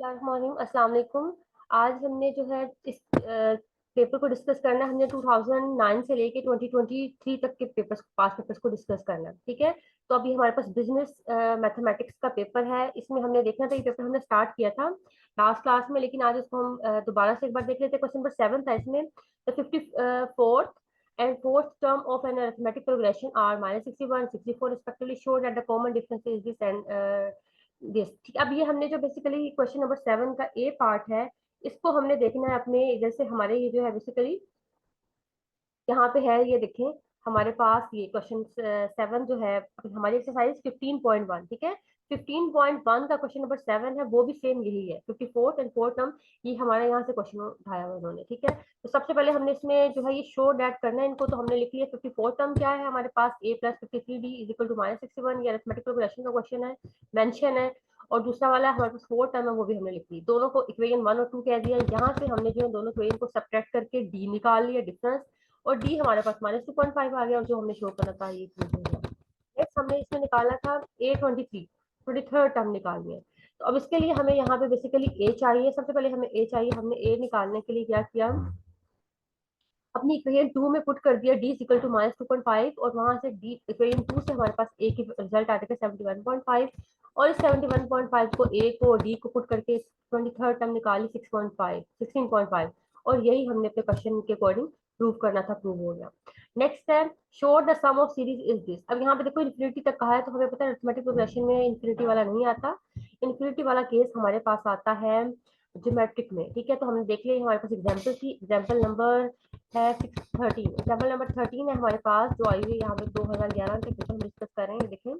अस्सलाम वालेकुम। आज हमने जो है इस पेपर को डिस्कस करना है। हमने 2009 से लेके 2023 तक के पेपर्स पास पेपर्स को डिस्कस करना है, ठीक है। तो अभी हमारे पास बिजनेस मैथमेटिक्स का पेपर है। इसमें हमने देखना था, ये पेपर हमने स्टार्ट किया था लास्ट क्लास में, लेकिन आज इसको हम दोबारा से एक बार देख लेते हैं। क्वेश्चन नंबर 7 था इसमें। The 54th and fourth term of an arithmetic progression are -61, 64 respectively, show that the common difference is this and this. ठीक, अब ये हमने जो बेसिकली क्वेश्चन नंबर 7 का ए पार्ट है, इसको हमने देखना है अपने इधर से। हमारे ये जो है बेसिकली यहाँ पे है, ये देखें हमारे पास ये क्वेश्चन 7 जो है हमारी एक्सरसाइज 15.1, ठीक है। 15.1 का क्वेश्चन नंबर 7 है, वो भी सेम यही है। 54th एंड फोर्थ टर्म, ये हमारे यहाँ से क्वेश्चन उठाया हुआ उन्होंने, ठीक है। तो सबसे पहले हमने इसमें जो है ये शो डैट करना है इनको। तो हमने लिख लिया 54th टर्म क्या है हमारे पास, a plus 53d is equal to -61। ये अरिथमेटिक प्रोग्रेशन का क्वेश्चन है, मेंशन है। और दूसरा वाला हमारे पास फोर्थ टर्म है, वो भी हमने लिख ली। दोनों को इक्वेशन 1 और 2 कह दिया। यहाँ से हमने जो है दोनों इक्वेशन को सब्ट्रैक्ट करके डी निकाल लिया, डिफरेंस। और डी हमारे पास -2.5 आ गया, और जो हमने शो करना था ये नेक्स्ट हमने इसमें निकाला था A23 टर्म निकालनी है। तो अब इसके लिए हमें यहाँ पे बेसिकली ए चाहिए। सबसे पहले हमें ए चाहिए। हमने ए निकालने के लिए क्या किया, अपनी इक्वेशन 2 में पुट कर दिया d इक्वल टू -2.5, और वहां से डी इक्वेशन 2 से हमारे पास ए की रिजल्ट आ जाएगा 71.5। और इस 71.5 को ए को डी को पुट करके 23rd टर्म निकाली 16.5। और यही हमने अपने क्वेश्चन के अकॉर्डिंग प्रूव करना था, प्रूव हो गया। नेक्स्ट है show the sum of series is this. अब यहाँ पे देखो इन्फिनिटी तक कहा है, तो हमें पता है अरिथमेटिक प्रोग्रेशन में इन्फिनिटी वाला नहीं आता। इन्फिनिटी वाला केस हमारे पास आता है ज्योमेट्रिक में, ठीक है। तो हमने देख लिया हमारे पास एग्जाम्पल थी। एग्जाम्पल नंबर है 613। एग्जाम्पल नंबर 13 है हमारे पास, जो आई हुई यहाँ पे 2011 के क्वेश्चन डिस्कस कर रहे हैं। देखें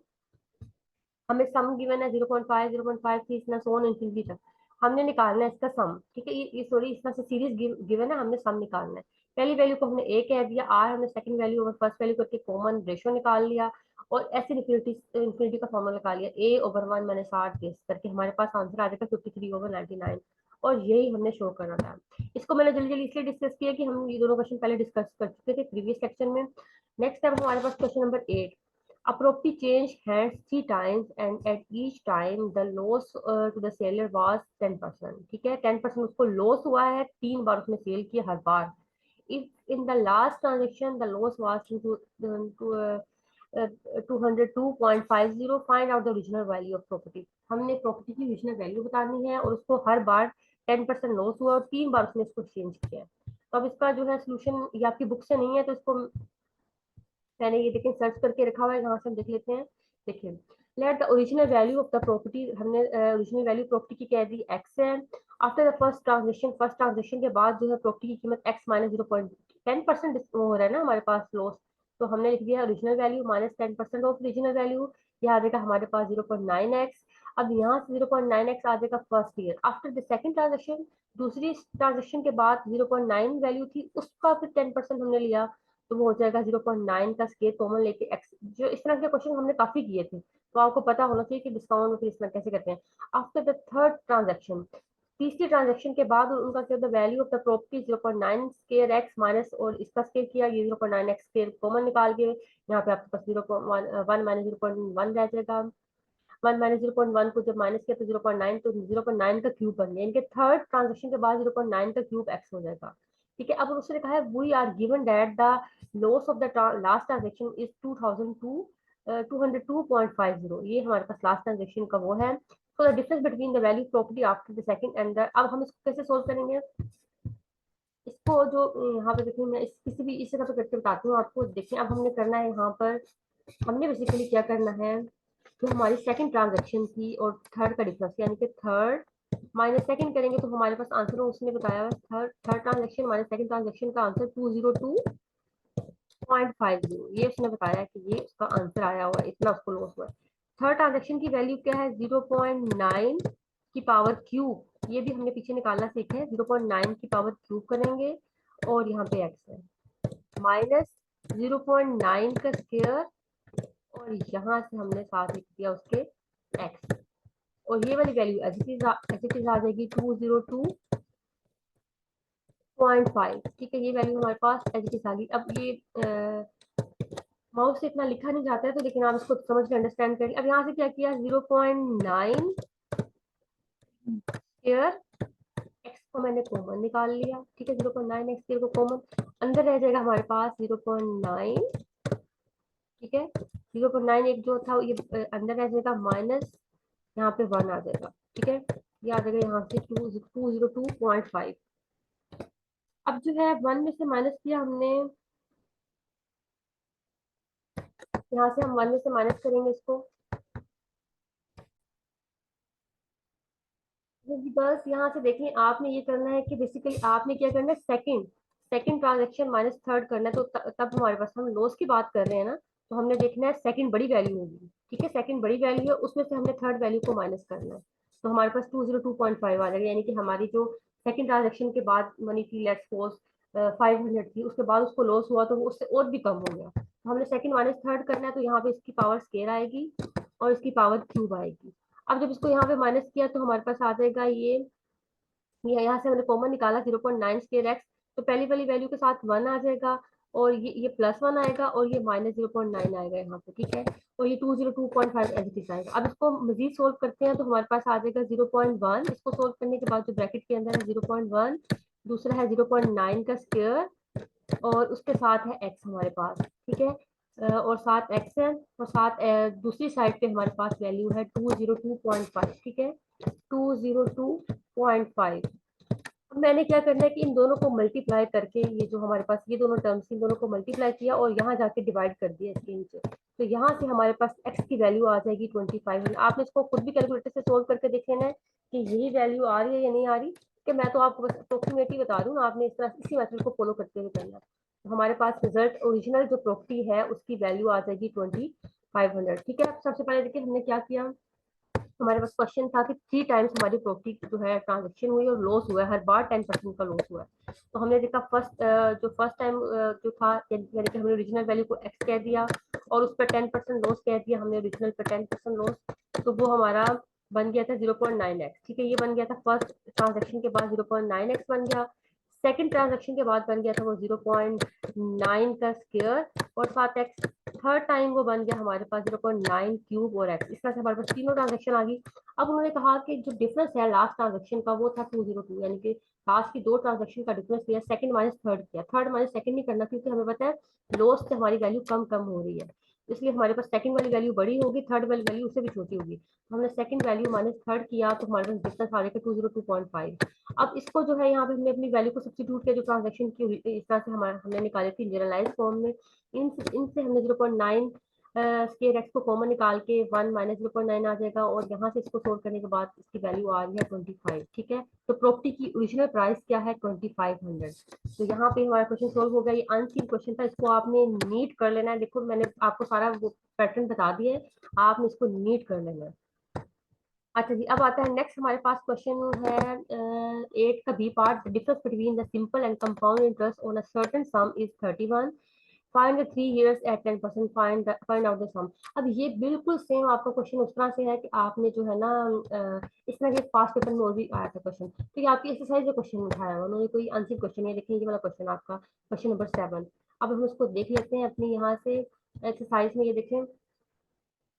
हमें सम गिवन है 0.5, 0.53 इतना सोन इंफिनिटी तक। हमने निकालना है इसका सम, ठीक है। ये सॉरी, इसमें से सीरीज गिवन है, हमने सम निकालना है। पहली वैल्यू को हमने ए कह दिया, आर हमने second value over first value करके कॉमन रेशियो निकाल लिया। और ऐसे इन्फिनिटी इन्फिनिटी का फॉर्मूला निकाल लिया, ए ओवर 1 मैंने 60 केस करके हमारे पास आंसर आ जाएगा 53/99। और यही हमने शो करना था। इसको मैंने जल्दी जल्दी इसलिए डिस्कस किया कि हम ये दोनों क्वेश्चन पहले डिस्कस कर चुके थे प्रीवियस सेक्शन में। नेक्स्ट अब हमारे पास question number 8। A property changed hands 3 times and at each time the loss to the seller was 10%, ठीक है। 10% उसको लॉस हुआ है, 3 बार उसने सेल किया हर बार। If in the last transaction the loss was to 202.50, find out the original value of property। हमने property की original value बतानी है, और उसको हर बार 10% लॉस हुआ और 3 बार उसने इसको चेंज किया है। तो अब इसका जो है सोल्यूशन, ये आपकी बुक से नहीं है, तो इसको मैंने ये देखें सर्च करके रखा हुआ है, यहाँ से हम देख लेते हैं। देखिए let the original value of the property, हमने ओरिजिनल वैल्यू प्रॉपर्टी की कह दी एक्स है। आफ्टर द फर्स्ट ट्रांजेक्शन के बाद जो है प्रॉपर्टी की कीमत एक्स माइनस 0.10% हो रहा है ना हमारे पास लॉस। तो हमने लिख दिया original value -10% of original value. यह आ जाएगा हमारे पास 0.9x। अब यहाँ से 0.9x आ जाएगा first year. After the second transaction, दूसरी ट्रांजेक्शन के बाद 0.9 वैल्यू थी, उसका फिर 10% हमने लिया, तो वो हो जाएगा 0.9 का स्केयर कॉमन लेके एक्स। जो इस तरह के क्वेश्चन हमने काफी किए थे, तो आपको पता होना चाहिए कि डिस्काउंट और इसमें कैसे करते हैं। आफ्टर द थर्ड ट्रांजेक्शन, तीसरी ट्रांजेक्शन के बाद उनका क्या होता है, value of the property 0.9 square x minus, और इसका स्केयर किया, ये 0.9 एक्स स्केयर कॉमन निकाल के यहाँ पे आपके पास 0.1 माइनस 0.1 रह जाएगा। 1 - 0.1 को जब माइनस किया तो 0.9, तो 0.9 का क्यूब बन गया। इनके थर्ड ट्रांजेक्शन के बाद 0.9 का क्यूब एक्स हो जाएगा, ठीक है। अब उसने कहा है we are given that the loss of the last transaction is 202.50। ये हमारे पास लास्ट ट्रांजेक्शन का वो है। So the difference between the value property after the second and the, अब हम इसको कैसे सोल्व करेंगे इसको, जो यहाँ पे देखिए मैं किसी भी इस तरह से करके बताती हूँ आपको। देखिए अब हमने करना है यहाँ पर, हमने बेसिकली क्या करना है, जो हमारी सेकंड ट्रांजैक्शन थी और थर्ड का डिफरेंस, यानी कि थर्ड माइनस सेकंड करेंगे तो हमारे पास आंसर उसने बताया है third transaction minus second transaction का आंसर 202.50। ये उसने बताया कि ये उसका आंसर आया हुआ है, इतना उसको लॉस हुआ है। थर्ड ट्रांजैक्शन की वैल्यू क्या है, 0.9 की पावर क्यूब। ये भी हमने पीछे निकालना सीखा है, 0.9 की पावर क्यूब करेंगे, और यहाँ पे एक्स है माइनस 0.9 का स्क्वायर, और यहाँ से हमने साथ लिख दिया उसके एक्स। और ये वाली वैल्यू एज इट इज आ जाएगी 202.5, ठीक है। ये वैल्यू हमारे पास एज इट इज आ गई। अब ये माउस से इतना लिखा नहीं जाता है, तो लेकिन आप इसको समझ के अंडरस्टैंड करिए। अब यहाँ से क्या किया, 0.9 स्क्वायर एक्स को मैंने कॉमन निकाल लिया, ठीक है, 0.9 एक्स स्क्वायर को कॉमन, अंदर रह जाएगा हमारे पास 0.9, ठीक है, 0.9 एक जो था ये अंदर रह जाएगा, माइनस यहाँ पे 1 आ जाएगा, ठीक है, ये आ जाएगा यहाँ से 202.5। अब जो है 1 में से माइनस किया हमने, यहाँ से हम 1 में से माइनस करेंगे इसको, बस यहाँ से देखें आपने ये करना है कि बेसिकली आपने क्या करना है, second second transaction minus third करना है, तो तब हमारे पास, हम लॉस की बात कर रहे हैं ना, तो हमने देखना है सेकंड बड़ी वैल्यू होगी, ठीक है, सेकंड बड़ी वैल्यू है, उसमें से हमने थर्ड वैल्यू को माइनस करना है, तो हमारे पास 202.5 आ जाएगा, यानी कि हमारी जो सेकंड ट्रांजेक्शन के बाद मनी थी, लेट्स सपोज 500 थी, उसके बाद उसको लॉस हुआ तो वो उससे और भी कम हो गया, तो हमने सेकंड माइनस थर्ड करना है, तो यहाँ पे इसकी पावर स्केयर आएगी और इसकी पावर क्यूब आएगी। अब जब इसको यहाँ पे माइनस किया तो हमारे पास आ जाएगा ये यहाँ से हमने कॉमन निकाला 0.9 स्केयर एक्स, तो पहली वाली वैल्यू के साथ 1 आ जाएगा, और ये +1 आएगा, और ये -0.9 आएगा यहाँ पे, ठीक है, और ये 202.5 एज इट इज आएगा। अब इसको मजीद सोल्व करते हैं तो हमारे पास आ जाएगा 0.1, इसको सोल्व करने के बाद जो ब्रैकेट के अंदर है 0.1, दूसरा है 0.9 का स्केयर, और उसके साथ है एक्स हमारे पास, ठीक है, और साथ एक्स है, और साथ दूसरी साइड पे हमारे पास वैल्यू है 202.5, ठीक है, 202.5। अब मैंने क्या करना है कि इन दोनों को मल्टीप्लाई करके, ये जो हमारे पास ये दोनों टर्म्स, इन दोनों को मल्टीप्लाई किया और यहाँ जाके डिवाइड कर दिया इसके नीचे, तो यहाँ से हमारे पास एक्स की वैल्यू आ जाएगी 25। आपने इसको खुद भी कैलकुलेटर से सोल्व करके देख लेना है कि यही वैल्यू आ रही है या नहीं आ रही, कि मैं तो आपको बस अप्रोक्सीमेटली बता दूँ, आपने इस तरह इसी मेथड को फॉलो करते हुए करना है। तो हमारे पास रिजल्ट ओरिजिनल जो प्रॉपर्टी है उसकी वैल्यू आ जाएगी 2500, ठीक है। सबसे पहले देखिए हमने क्या किया, हमारे पास क्वेश्चन था कि 3 टाइम्स हमारी प्रॉपर्टी जो है ट्रांजेक्शन हुई और लॉस हुआ है, हर बार 10% का लॉस हुआ है, तो हमने देखा फर्स्ट टाइम जो था, यानी कि हमने ओरिजिनल वैल्यू को एक्स कह दिया और उस पर 10% लॉस कह दिया हमने, ओरिजिनल पर 10% लॉस, तो वो हमारा बन गया था 0.9x, ठीक है, ये बन गया था फर्स्ट ट्रांजेक्शन के बाद 0.9x बन गया, सेकंड ट्रांजेक्शन के बाद बन गया था वो 0.9 का स्क्वायर और 7x, थर्ड टाइम वो बन गया हमारे पास 0.9 क्यूब और एक्स, इस तरह से हमारे पास तीनों ट्रांजेक्शन आ गई। अब उन्होंने कहा कि जो डिफरेंस है लास्ट ट्रांजेक्शन का वो था 202, यानी कि लास्ट की दो ट्रांजेक्शन का डिफरेंस लिया, सेकंड माइनस थर्ड किया, थर्ड माइनस सेकंड नहीं करना क्योंकि हमें पता है लॉस से हमारी वैल्यू कम कम हो रही है, इसलिए हमारे पास सेकंड वाली वैल्यू बड़ी होगी, थर्ड वाली वैल्यू उससे भी छोटी होगी, तो हमने सेकंड वैल्यू माइनस थर्ड किया तो हमारे पास डिफरेंस आ जाएगा 202.5। अब इसको जो है यहाँ पे हमने अपनी वैल्यू को सब्स्टिट्यूट किया जो ट्रांजेक्शन की इस तरह से हमारे हमने निकाली थी जनरलाइज फॉर्म में, इनसे हमने 0.9 स्केयर एक्स को कॉमन निकाल के 1 माइनस 0.9 आ जाएगा, और यहाँ से इसको सोल्व करने के बाद इसकी वैल्यू आ रही है 25, ठीक है, तो प्रॉपर्टी की ओरिजिनल प्राइस क्या है 2500। तो यहाँ पे हमारा क्वेश्चन सोल्व हो गया, ये अनसीन क्वेश्चन था, इसको आपने नीट कर लेना है, देखो मैंने आपको सारा वो पैटर्न बता दिया है, आपने इसको नीट कर लेना है। अच्छा जी, अब आता है नेक्स्ट हमारे पास क्वेश्चन है 8 का B part, difference between the simple and compound interest on a certain sum is 31, find the 3 years at 10%, find out the sum. अब ये बिल्कुल सेम आपका क्वेश्चन उस तरह से है कि आपने जो है ना इस तरह के पास्ट पेपर में और भी आया था क्वेश्चन, तो ये आपकी एक्सरसाइज का क्वेश्चन उठाया हुआ उन्होंने, कोई आंसर क्वेश्चन है, देखिए ये वाला क्वेश्चन आपका क्वेश्चन नंबर 7। अब हम इसको देख लेते हैं अपनी यहाँ से एक्सरसाइज में, ये देखें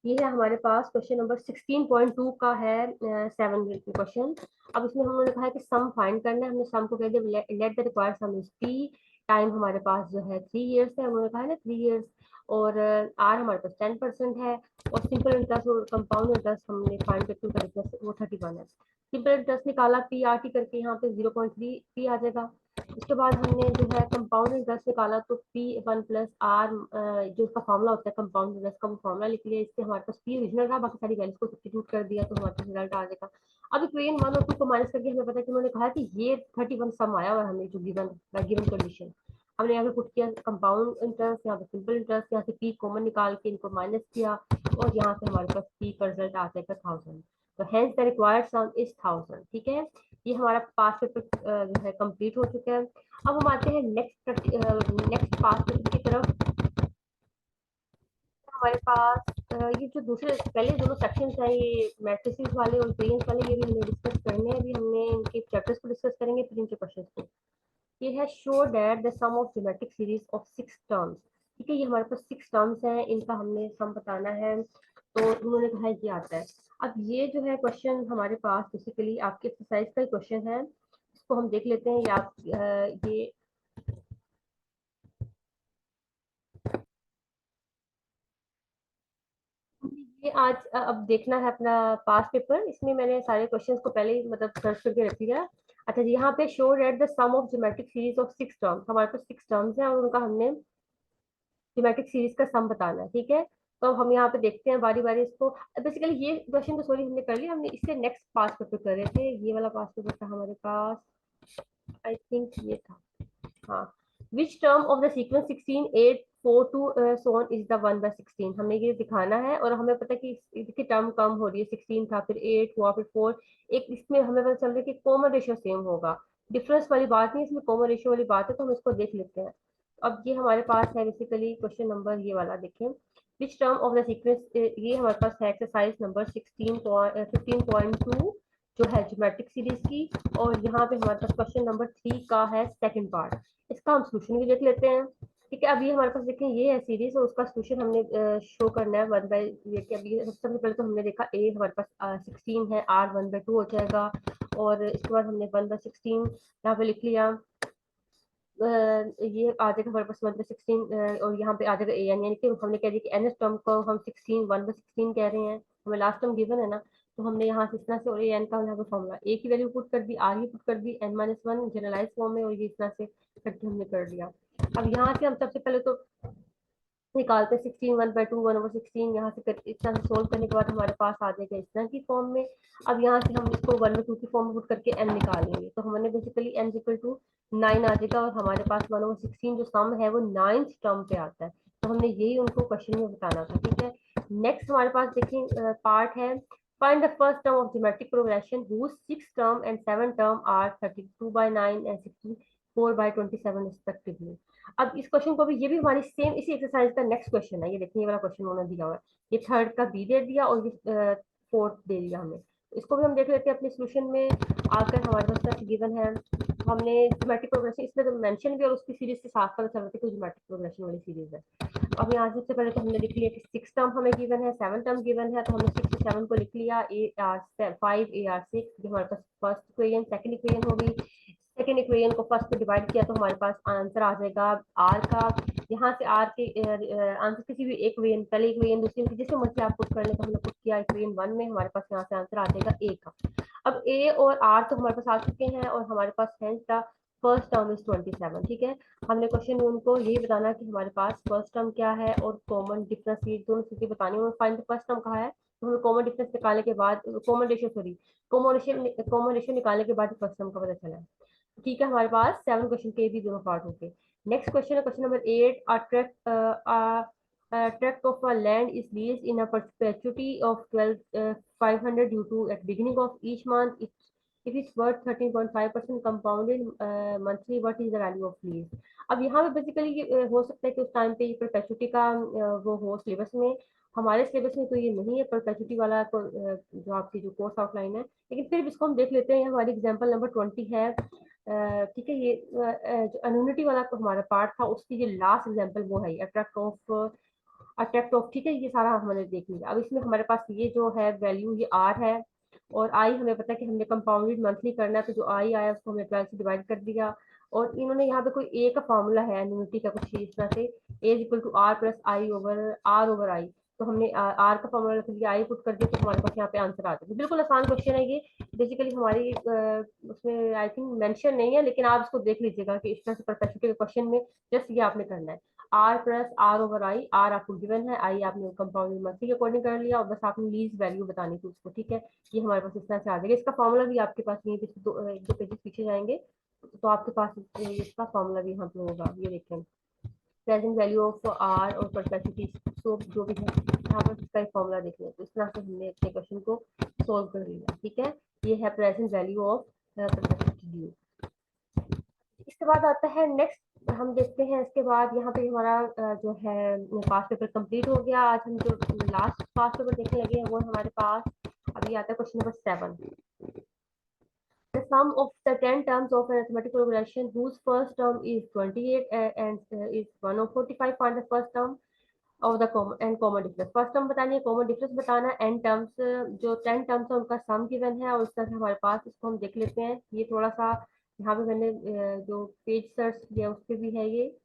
ये है हमारे पास क्वेश्चन नंबर 16.2 का है 7 क्वेश्चन। अब इसमें हम लोगों ने कहा है कि सम फाइंड करना है, हमने सम को कह दिया let the required some is T, time हमारे पास जो है 3 years है, उन्होंने कहा है ना 3 years, और आर हमारे पास 10% है, और सिंपल इंटरेस्ट और कंपाउंड इंटरेस्ट हमने फाइंड करके उनका डिफरेंस वो 31 है। सिंपल इंटरेस्ट निकाला पी आर टी करके, यहाँ पे 0.3 पी आ जाएगा। उसके बाद हमने जो है कंपाउंड इंटरेस्ट निकाला तो पी वन प्लस आर, जो उसका फॉर्मूला होता है कंपाउंड इंटरेस्ट का, वो फॉर्मूला लिख लिया, इससे हमारे पास पी ओरिजिनल था, बाकी सारी वैल्यूज को सब्स्टिट्यूट कर दिया तो हमारे पास रिजल्ट आ जाएगा। अब इक्वेशन 1 और 2 को माइनस करके हमें पता है कि उन्होंने कहा कि ये 31 सम आया हुआ है हमें, जो गिवन कंडीशन हमने यहाँ पे पुट किया कंपाउंड इंटरेस्ट, यहाँ पे सिंपल इंटरेस्ट, यहाँ से पी कॉमन निकाल के इनको माइनस किया, और यहाँ से हमारे पास पी का रिजल्ट आ जाएगा 1000, तो hence the required some is 1000, ठीक है। ये हमारा पास पेपर जो है कंप्लीट हो चुका है। अब हम आते हैं नेक्स्ट पास पेपर की तरफ। हमारे पास ये जो दूसरे पहले दोनों सेक्शंस हैं, ये मैट्रिसेस वाले और वेरिएंस वाले, ये भी हमने डिस्कस करने हैं, अभी हमने इनके चैप्टर्स को डिस्कस करेंगे फिर इनके क्वेश्चंस को। ये है show that the sum of geometric series of 6 terms, ठीक है, ये हमारे पास 6 टर्म्स हैं, इनका हमने सम बताना है। तो उन्होंने कहा ये आता है। अब ये जो है क्वेश्चन हमारे पास बेसिकली आपके एक्सरसाइज का क्वेश्चन है, इसको हम देख लेते हैं। ये आज अब देखना है अपना पास पेपर। इसमें मैंने सारे क्वेश्चंस को पहले ही मतलब सर्च करके रख लिया। अच्छा जी, यहाँ पे showed the sum of geometric series of 6 terms. हमारे पास 6 टर्म्स हैं और उनका हमने ज्योमेट्रिक सीरीज का सम बताना है, ठीक है। तो हम यहाँ पे देखते हैं बारी बारी इसको। बेसिकली ये क्वेश्चन तो सॉरी हमने कर लिया, हमने इससे नेक्स्ट पास पेपर कर रहे थे। ये वाला पास पेपर था हमारे पास, आई थिंक ये था, हाँ। Which term of the sequence 16 8 4 2 so on is the 1/16। हमें ये दिखाना है और हमें पता है कि इसकी टर्म कम हो रही है। 16 था, फिर 8 हुआ, फिर 4। एक इसमें हमें पता चल रहा है कि कॉमन रेशियो सेम होगा। डिफरेंस वाली बात नहीं, इसमें कॉमन रेशियो वाली बात है, तो हम इसको देख लेते हैं। अब ये हमारे पास है बेसिकली क्वेश्चन नंबर ये वाला, देखें। Which term of the sequence, ये हमारे पास है एक्सरसाइज नंबर 15.2 जो है ज्योमेट्रिक सीरीज की। और यहाँ पे हमारे पास क्वेश्चन नंबर 3 का है सेकंड पार्ट। इसका हम सोल्यूशन भी देख लेते हैं, ठीक है। अभी हमारे पास देखें ये है सीरीज और उसका सोल्यूशन हमने शो करना है 1 बाई ये कि अभी सबसे पहले तो हमने देखा ए हमारे पास 16 है, आर 1/2 हो जाएगा। और इसके बाद हमने 1/16 यहाँ पे लिख लिया। ये आ जाएगा हमारे पास 1/16 और यहाँ पे आ जाएगा ए एन, यानी कि हमने कह दिया कि एन एस टर्म को हम 1/16 कह रहे हैं। हमें लास्ट टर्म गिवन है ना, तो हमने यहाँ से इस तरह से, और ए एन का यहाँ पे फॉर्मूला ए की वैल्यू पुट कर दी, आर की पुट कर दी, n-1 जनरलाइज फॉर्म में, और ये इस तरह से करके हमने कर दिया। अब यहाँ से हम सबसे पहले तो निकालते हैं 16 1/2 1/16। यहाँ से इस तरह से सोल्व करने के बाद हमारे पास आ जाएगा इस तरह की फॉर्म में। अब यहाँ से हम इसको 1/2 की फॉर्म में पुट करके n निकाल लेंगे, तो हमने बेसिकली n इक्वल टू 9 आ जाएगा। और हमारे पास 1/16 जो सम है वो 9th टर्म पे आता है, तो हमने यही उनको क्वेश्चन में बताना था, ठीक है। नेक्स्ट हमारे पास देखिए पार्ट है, find the first term of geometric progression whose 6th term and 7th term are 32/9 and 64/27 respectively। अब इस क्वेश्चन को भी, ये भी हमारी सेम इसी एक्सरसाइज का नेक्स्ट क्वेश्चन है। ये देखिए ये वाला क्वेश्चन उन्होंने दिया हुआ है। ये थर्ड का बी दे दिया और ये फोर्थ दे दिया हमें। इसको भी हम देख लेते हैं अपने सोल्यूशन में आकर। हमारे पास गिवन है, हमने ज्योमेट्रिक प्रोग्रेशन इसमें तो मेंशन भी और उसकी सीरीज से साफ पता चल रहा था कि ज्योमेट्रिक प्रोग्रेशन वाली सीरीज है। अब यहाँ सबसे पहले तो हमने लिख लिया कि 6 टर्म हमें गिवन है, 7 टर्म गिवन है, तो हमने 6 से 7 को लिख लिया। ए आर 5 ए आर 6, ये हमारे पास फर्स्ट इक्वेशन। सेकंड इक्वेशन होगी, सेकेंड इक्वेशन को फर्स्ट पे डिवाइड किया तो हमारे पास आंसर आ जाएगा आर का। यहाँ से आर के आंसर किसी भी एक इक्वेशन, पहले इक्वेशन दूसरी इक्वेशन जिससे मर्जी आप पुट कर ले, तो हमने पुट किया इक्वेशन 1 में। हमारे पास यहाँ से आंसर आ जाएगा ए का। अब ए और आर तो हमारे पास आ चुके हैं और हमारे पास hence the first term is 27, ठीक है। हमने क्वेश्चन में उनको यही बताना कि हमारे पास फर्स्ट टर्म क्या है और कॉमन डिफरेंस, ये दोनों चीजें बतानी है। फाइंड द फर्स्ट टर्म कहा है, तो हमें कॉमन डिफरेंस निकालने के बाद, कॉमन रेशियो निकालने के बाद फर्स्ट टर्म का पता चला है, ठीक है। हमारे पास 7 क्वेश्चन के भी दोनों पार्ट होंगे। नेक्स्ट क्वेश्चन है question number 8। A tract of a land is leased in a perpetuity of 500 due to at beginning of each month. If it's worth 13.5% compounded monthly, what is the value of lease? अब यहाँ पे basically हो सकता है कि उस time पे ये परपेचुटी का वो हो सिलेबस में। हमारे सिलेबस में तो ये नहीं है परपेचुटी वाला जो आपकी जो कोर्स आउटलाइन है, लेकिन फिर भी इसको हम देख लेते हैं। हमारी एग्जांपल नंबर 20 है, ठीक है। ये जो अनूनिटी वाला तो हमारा पार्ट था, उसकी जो लास्ट एग्जांपल वो है अट्रैक्ट ऑफ, ठीक है। ये सारा हमने देख लिया। अब इसमें हमारे पास ये जो है वैल्यू, ये आर है और आई हमें पता है कि हमने कंपाउंडेड मंथली करना है, तो जो आई आया उसको हमने 12 से डिवाइड कर दिया। और इन्होंने यहाँ पे कोई ए का फॉर्मूला है एन्युटी का कुछ इस तरह से, A equal to R plus I over I. तो हमने आर का फॉर्मूला रख लिया, आई पुट कर दिया, तो हमारे पास यहाँ पे आंसर आ जाएगा। बिल्कुल आसान क्वेश्चन है ये। बेसिकली हमारी उसमें आई थिंक मेंशन नहीं है, लेकिन आप इसको देख लीजिएगा कि इस तरह से परपेचुटी के क्वेश्चन में जस्ट ये आपने करना है। R plus R over I, R आपको गिवन है, आई आपने कंपाउंड मंथली के अकॉर्डिंग कर लिया, और बस आपने लीज वैल्यू बतानी थी उसको, ठीक है। ये हमारे पास इस तरह से आ जाएगा। इसका फॉर्मूला भी आपके पास नहीं, एक दो पेजेस पीछे जाएंगे तो आपके पास इसका फॉर्मूला भी यहाँ पे होगा। ये देखें, प्रेजेंट वैल्यू ऑफ आर और परपेचुटी, तो जो भी है यहाँ पर इसका एक फॉर्मूला देख लें। तो इस तरह से हमने अपने क्वेश्चन को सोल्व कर लिया, ठीक है। ये है present value of perpetuity due. इसके बाद आता है नेक्स्ट, हम देखते हैं इसके बाद यहाँ पे हमारा जो है पास पेपर कंप्लीट हो गया। आज हम जो लास्ट पास पेपर देखने लगे हैं वो हमारे पास अभी आता है question number 7। The sum of the 10 terms of an arithmetic progression whose first term is 28 and is 1 of 45, find the first term of the common and common difference. First term बतानी है, कॉमन डिफरेंस बताना है, N terms जो 10 terms है उनका सम given है और इस तरह से हमारे पास, इसको हम देख लेते हैं। ये थोड़ा सा यहाँ पे मैंने जो पेज सर्च किया उस पे भी है ये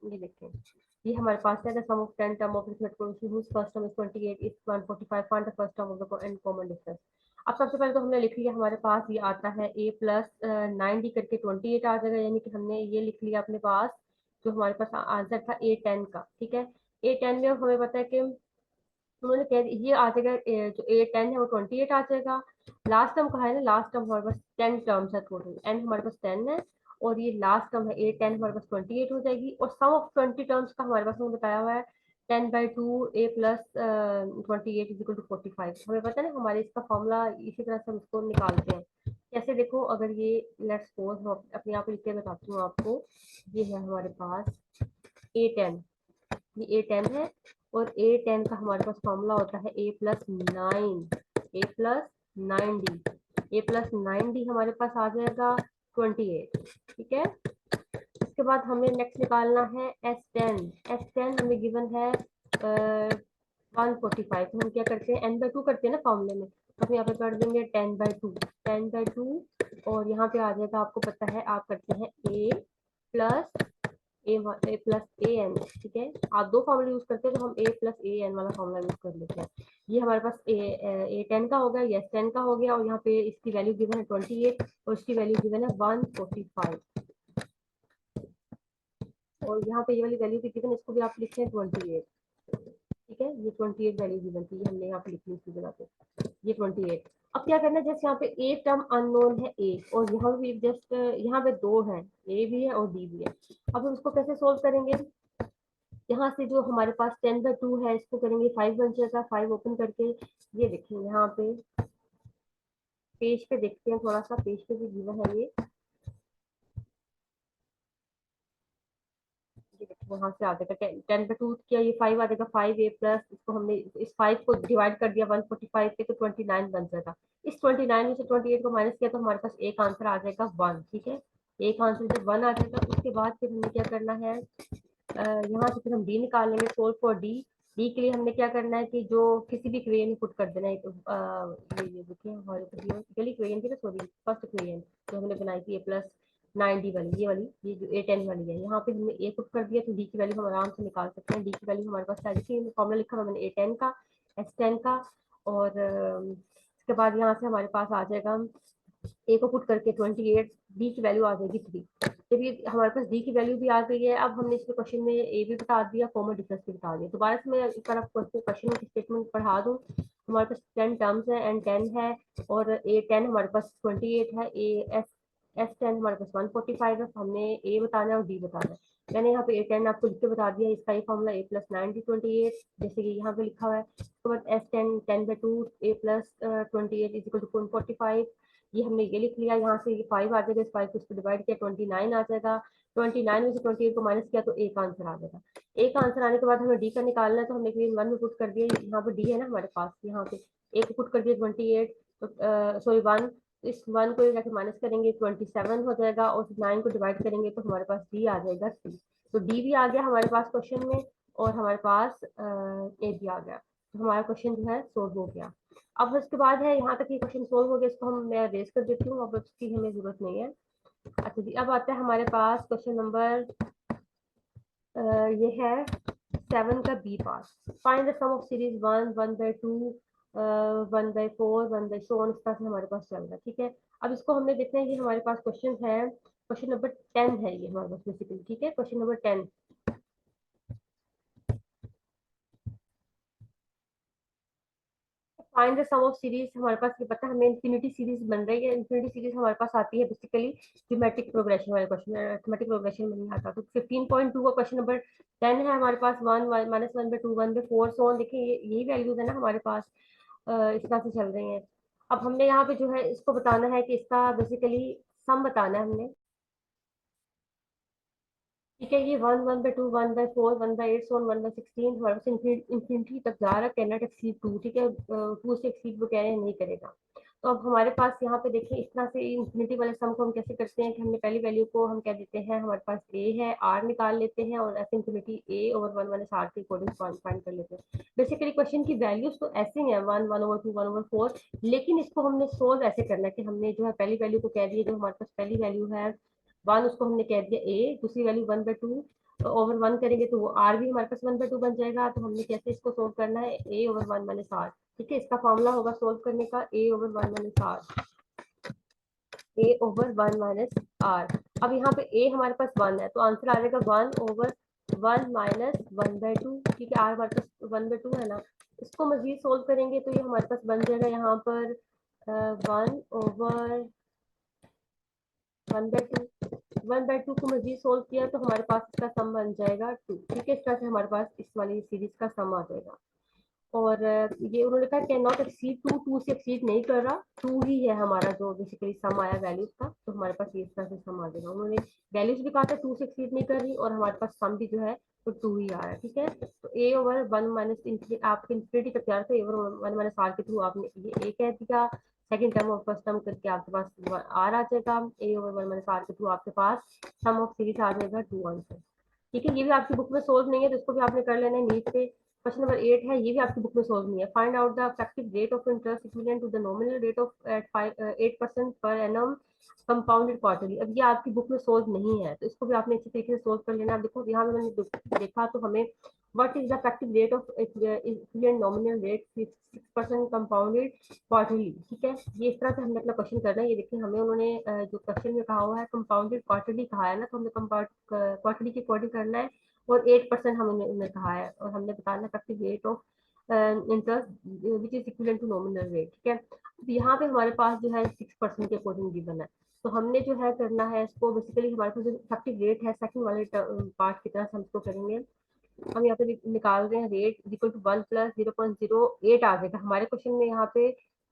देखें, ये हमारे पास है the sum of 10 term of arithmetic whose first term is 28 is 145, find the first term of the and common difference. अब सबसे पहले तो हमने लिख लिया, हमारे पास ये आता है a प्लस 9d करके 28 आ जाएगा, यानी कि हमने ये लिख लिया अपने पास। जो हमारे पास आंसर था a10 का, ठीक है। a10 में हमें पता है कि उन्होंने कह ये आ जाएगा, जो a10 है वो 28 आ जाएगा। लास्ट टर्म कहा है ना, लास्ट टर्म हमारे पास 10 टर्म्स है टोटल, एंड हमारे पास 10 है, और ये लास्ट टर्म है a10 हमारे पास 28 हो जाएगी, और सम ऑफ 20 टर्म्स का हमारे पास उन्होंने बताया हुआ है 10/2 a plus 28 is equal to 45। हमें पता है ना हमारे इसका फॉर्मूला, इसी तरह से हम इसको निकालते हैं। कैसे देखो, अगर ये लेट्स सपोज अपने आप लिख के बताती हूँ आपको। ये है हमारे पास a10, ये a10 है, और a10 का हमारे पास फॉर्मूला होता है a+9 डी हमारे पास आ जाएगा 28, ठीक है। इसके बाद हमें नेक्स्ट निकालना है S10 हमें गिवन है 145। तो हम क्या करते हैं, n/2 करते हैं ना फॉर्मूले में, तो हम यहाँ पे कर देंगे 10/2, और यहाँ पे आ जाएगा, आपको पता है आप करते हैं plus A plus A N, ठीक है। आप दो फॉर्मूला यूज करते हैं, तो हम a+an वाला फॉर्मूला यूज कर लेते हैं। ये हमारे पास a10 का हो गया, यस 10 का हो गया, और यहाँ पे इसकी वैल्यू गिवन है 28 और इसकी वैल्यू गिवन है 145, और यहाँ पे ये वाली वैल्यू भी गिवन, इसको भी आप लिखते हैं 28, ठीक है। ये 28 वैल्यू गिवन थी, हमने यहाँ पे लिखी इसकी जगह पे ये 28। अब क्या करना है, जैसे यहाँ पे एक टर्म अननोन है ए, और यहाँ भी जस्ट यहाँ पे दो है, ए भी है और बी भी है। अब हम इसको कैसे सोल्व करेंगे, यहाँ से जो हमारे पास 10/2 है इसको करेंगे 5 बन जाएगा, 5 ओपन करके ये देखिए यहाँ पे पेज पे देखते हैं, थोड़ा सा पेज पे भी गिवन है ये देखिए यहाँ से आ जाएगा 10/2 किया, ये 5 आ जाएगा, 5a प्लस, इसको हमने इस 5 को डिवाइड कर दिया 145 पे, तो 29 बन जाएगा। इस 29 में से 28 को माइनस किया तो हमारे पास एक आंसर आ जाएगा 1, ठीक है। एक आंसर जब 1 आ जाएगा, उसके बाद फिर हमें क्या करना है, यहाँ से फिर हम डी निकाल लेंगे, सोल्व फॉर डी। डी के लिए हमने क्या करना है कि जो किसी भी इक्वेशन में पुट कर देना है, तो ये देखिए हमारे पहली इक्वेशन थी ना, सॉरी फर्स्ट इक्वेशन जो हमने बनाई थी a+9d वाली, ये जो a10 वाली है, यहाँ पे हमने a पुट कर दिया, तो डी की वैल्यू हम आराम से निकाल सकते हैं। डी की वैल्यू हमारे पास सारी फॉर्मूला लिखा हुआ मैंने a10 का, s10 का, और इसके बाद यहाँ से हमारे पास आ जाएगा ए को पुट करके 28, डी की वैल्यू आ जाएगी 3। जब ये हमारे पास डी की वैल्यू भी आ गई है, अब हमने इसमें क्वेश्चन में ए भी बता दिया, कॉमन डिफरेंस भी बता दिया। दोबारा से मैं एक बार आपको क्वेश्चन की स्टेटमेंट पढ़ा दूं। हमारे पास 10 टर्म्स है एंड 10 है, और a10 हमारे पास 28 है, S10 हमारे पास 145 है, तो हमने ए बताना है और डी बताना है। मैंने यहाँ पे a10 आपको लिख के बता दिया, इसका ये फॉर्मूला a+9d28, जैसे कि यहाँ पे लिखा हुआ है। उसके बाद S10 10/2 a+28 is equal to 145, ये हमने ये लिख लिया। यहाँ से ये 5 आ जाएगा, इस 5 को इस पर डिवाइड किया 29 आ जाएगा, 29 में से 28 को माइनस किया तो एक आंसर आ जाएगा। एक आंसर आने के बाद हमें डी का निकालना है, तो हमने इक्वेशन 1 में पुट कर दिया, यहाँ पे डी है ना हमारे पास, यहाँ पे एक पुट कर दिया 28, तो सॉरी 1, इस 1 को जाके माइनस करेंगे 27 हो जाएगा, और 9 को डिवाइड करेंगे तो हमारे पास डी आ जाएगा 3। तो डी भी आ गया हमारे पास क्वेश्चन में, और हमारे पास ए भी आ गया, तो हमारा क्वेश्चन जो है सोल्व हो गया। अब उसके बाद है, यहाँ तक ये क्वेश्चन सोल्व हो गया, इसको हम मैं रेज कर देती हूँ, अब इसकी हमें जरूरत नहीं है। अच्छा जी, अब आता है हमारे पास क्वेश्चन नंबर ये है 7 का B part. Find the sum of series 1, 1/2, 1/4, 1/so on, इस तरह से हमारे पास चल रहा है, ठीक है। अब इसको हमने देखना है, ये हमारे पास क्वेश्चन है, क्वेश्चन नंबर 10 है ये हमारे पास बेसिकली, ठीक है। Question number 10, find the sum of series, हमारे पास ये पता है हमें इन्फिनिटी सीरीज बन रही है। इन्फिनिटी सीरीज हमारे पास आती है बेसिकली ज्योमेट्रिक प्रोग्रेशन वाले क्वेश्चन, अरिथमेटिक प्रोग्रेशन में नहीं आता। तो 15.2 का क्वेश्चन नंबर 10 है हमारे पास, 1 -1/2 1/4 सो ऑन, देखिए यही वैल्यूज है ना हमारे पास, इस तरह से चल रही हैं। अब हमने यहाँ पे जो है इसको बताना है कि इसका बेसिकली सम बताना है हमने, ठीक है, ये 1/2, 1/4, 1/8, 1/16 हमारे पास इंफिनिटी तक जा रहा है, कैन नॉट एक्सीड 2। ठीक है, 2 से एक्सीड वो कह रहे हैं नहीं करेगा। तो अब हमारे पास यहाँ पे देखिए इस तरह से इंफिनिटी वाले सम को हम कैसे करते हैं कि हमने पहली वैल्यू को हम कह देते हैं हमारे पास ए है, आर निकाल लेते हैं और ऐसे इंफिनिटी ए ओवर 1/आर के अकॉर्डिंग फाइंड कर लेते हैं। बेसिकली क्वेश्चन की वैल्यूज तो ऐसे ही है 1/2, 1/4, लेकिन इसको हमने सोल्व ऐसे करना है कि हमने जो है पहली वैल्यू को कह दिया, जो हमारे पास पहली वैल्यू है 1, उसको हमने कह दिया ए, दूसरी वैल्यू 1/2 ओवर 1 करेंगे तो वो आर भी हमारे पास 1/2 बन जाएगा। तो हमने कैसे इसको सोल्व करना है, ए ओवर 1/आर। ठीक है, इसका फॉर्मूला होगा सोल्व करने का ए ओवर 1/आर, ए ओवर 1/आर। अब यहाँ पे ए हमारे पास 1 है, तो आंसर आ जाएगा 1/1 - 1/2। ठीक है, आर हमारे पास 1/2 है ना। इसको मजीद सोल्व करेंगे तो ये हमारे पास बन जाएगा यहाँ पर 1/1/2 को मजीद सोल्व किया तो हमारे पास इसका सम बन जाएगा 2। ठीक है, इस तरह से हमारे पास इस वाली सीरीज का सम आ जाएगा। और ये उन्होंने कहा कैन नॉट एक्सीड 2, 2 से एक्सीड नहीं कर रहा, 2 ही है हमारा जो बेसिकली सम आया वैल्यूज का। तो हमारे पास ये इस तरह से सम आ जाएगा। उन्होंने वैल्यूज भी कहा था 2 से एक्सीड नहीं कर रही, और हमारे पास सम भी जो है तो 2 ही आ रहा है। ठीक है, तो ए ओवर 1 माइनस इंफिनिटी, आपके इंफिनिटी का प्यार था, ए ओवर 1/r के थ्रू आपने ये ए कह दिया, सेकंड टर्म और फर्स्ट टर्म करके आपके पास आर आ जाएगा, ए ओवर 1/r के थ्रू आपके पास सम ऑफ सीरीज आ जाएगा 2 आंसर। ठीक है, ये भी आपकी बुक में सोल्व नहीं है तो इसको भी आपने कर लेना है नीट से। क्वेश्चन नंबर 8 है, ये भी आपकी बुक में सोल्व नहीं है। Find out the effective rate of interest equivalent to the nominal rate of at 8% per annum compounded quarterly. अब ये आपकी बुक में सोल्व नहीं है तो इसको भी आपने अच्छी तरीके से सोल्व कर लेना। देखो यहाँ पे मैंने देखा तो हमें what is the effective rate of equivalent nominal rate 6% compounded quarterly. ठीक है, ये इस तरह से हमने अपना क्वेश्चन करना है। ये देखिए हमें उन्होंने जो क्वेश्चन में कहा हुआ है कंपाउंडेड क्वार्टरली कहा है ना, तो हमें क्वार्टरली के अकॉर्डिंग करना है। और 8% हमने कहा है, और हमने बताना effective rate of interest which is equivalent to nominal rate. ठीक है, तो यहाँ पे हमारे पास जो है 6% के अकॉर्डिंग गिवन है। तो हमने जो है करना है इसको, बेसिकली हमारे पास जो इफेक्टिव रेट है सेकंड वाले पार्ट की तरह से हम इसको करेंगे। हम यहाँ पे निकाल रहे हैं रेट इक्वल टू 1 + 0.08 आ जाएगा हमारे क्वेश्चन में।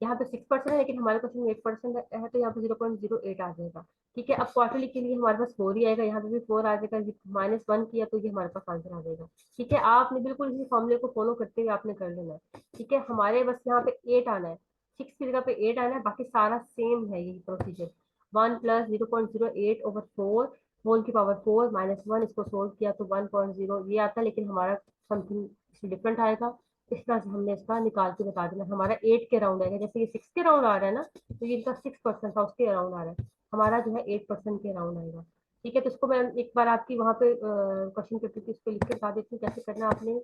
यहाँ पे 6% है, लेकिन हमारे क्वेश्चन में 8% है, तो यहाँ पे 0.08 आ जाएगा। ठीक है, अब क्वार्टरली के लिए हमारे पास 4 ही आएगा, यहाँ पे भी 4 आ जाएगा, -1 किया तो ये हमारे पास आंसर आ जाएगा। ठीक है, आपने बिल्कुल इसी फॉर्मूले को फॉलो करते हुए आपने कर लेना है। ठीक है, हमारे बस यहाँ पे 8 आना है, 6 की जगह पे 8 आना है, बाकी सारा सेम है यही प्रोसीजर। 1 + 0.08 ओवर 4 होल की पावर 4 -1, इसको सोल्व किया तो 1.0 ये आता है, लेकिन हमारा समथिंग डिफरेंट आएगा। इस तरह से हमने इसका निकाल के बता देना। हमारा 8 के राउंड आएगा, जैसे ये 6 के राउंड आ रहा है ना, तो ये इनका 6% था उसके राउंड आ रहा है, हमारा जो है 8% के राउंड आएगा। ठीक है, तो इसको मैं एक बार आपकी वहां पे क्वेश्चन पेपर की उसको लिख के बता देती हूँ कैसे करना है आपने।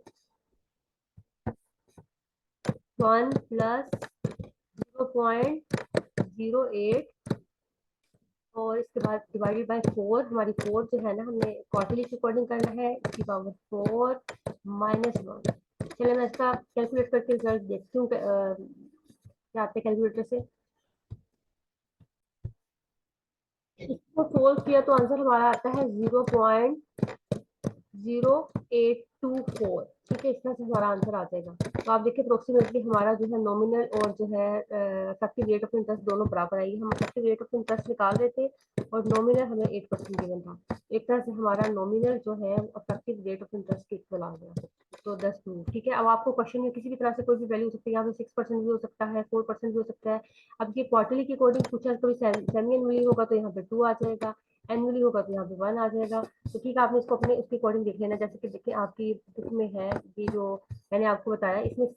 1 + 0.08 और इसके बाद डिवाइडेड बाय 4, हमारी 4 जो है ना हमने क्वार्टरली के अकॉर्डिंग करना है, इसकी पावर 4 -1। चलिए मैं इसका कैलकुलेट करके रिजल्ट देखती हूँ क्या आते हैं कैलकुलेटर से। इसको सोल्व किया तो आंसर हमारा आता है 0.0824। ठीक है, इस तरह से हमारा आंसर आ जाएगा। तो आप देखिए अप्रोक्सीमेटली हमारा जो है नॉमिनल और जो है इफेक्टिव रेट ऑफ इंटरेस्ट दोनों बराबर आएगी। हम इफेक्टिव रेट ऑफ इंटरेस्ट निकाल रहे थे और नॉमिनल हमें 8% गिवन था। एक तरह से हमारा नॉमिनल जो है इफेक्टिव रेट ऑफ इंटरेस्ट के इक्वल आ गया। तो 10 मिनट। ठीक है, अब आपको क्वेश्चन में किसी भी तरह से कोई भी वैल्यू हो सकती है, यहाँ पे 6% भी हो सकता है, 4% भी हो सकता है। अब ये क्वार्टरली के अकॉर्डिंग पूछा है, कभी सेमी एनुअली होगा तो यहाँ पे 2 आ जाएगा, एनुअली होगा तो यहाँ पे 1 आ जाएगा। तो ठीक है, आपने इसको अपने उसके अकॉर्डिंग देख लेना। जैसे कि देखिए आपकी बुक में है ये जो मैंने आपको बताया, इसमें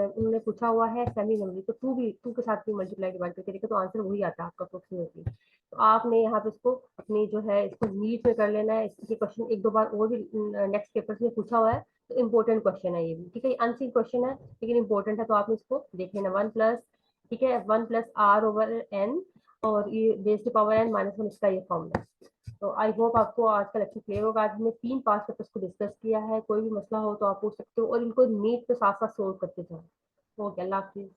उन्होंने पूछा हुआ है सेमी एनुअली, तो 2 के साथ भी मल्टीप्लाई डिवाइड करके देखो तो आंसर वही आता है आपका अप्रोक्सीमेटली। तो आपने यहाँ पे इसको अपनी जो है इसको नीट में कर लेना है। इसके क्वेश्चन एक दो बार और भी नेक्स्ट पेपर्स में पूछा हुआ है, तो इम्पोर्टेंट क्वेश्चन है ये भी। ठीक है, अनसीन क्वेश्चन है लेकिन इंपॉर्टेंट है, तो आपने इसको देख लेना। 1 प्लस, ठीक है, 1 + r/n और ये बेस टू पावर n -1, इसका ये फॉर्मूला। तो आई होप आपको आज का लेक्चर क्लियर होगा। आज हमने 3 पार्ट पेपर्स को डिस्कस किया है। कोई भी मसला हो तो आप पूछ सकते हो, और इनको नीट के साथ साथ सोल्व करते जाओ। ओके, अल्लाह हाफिज।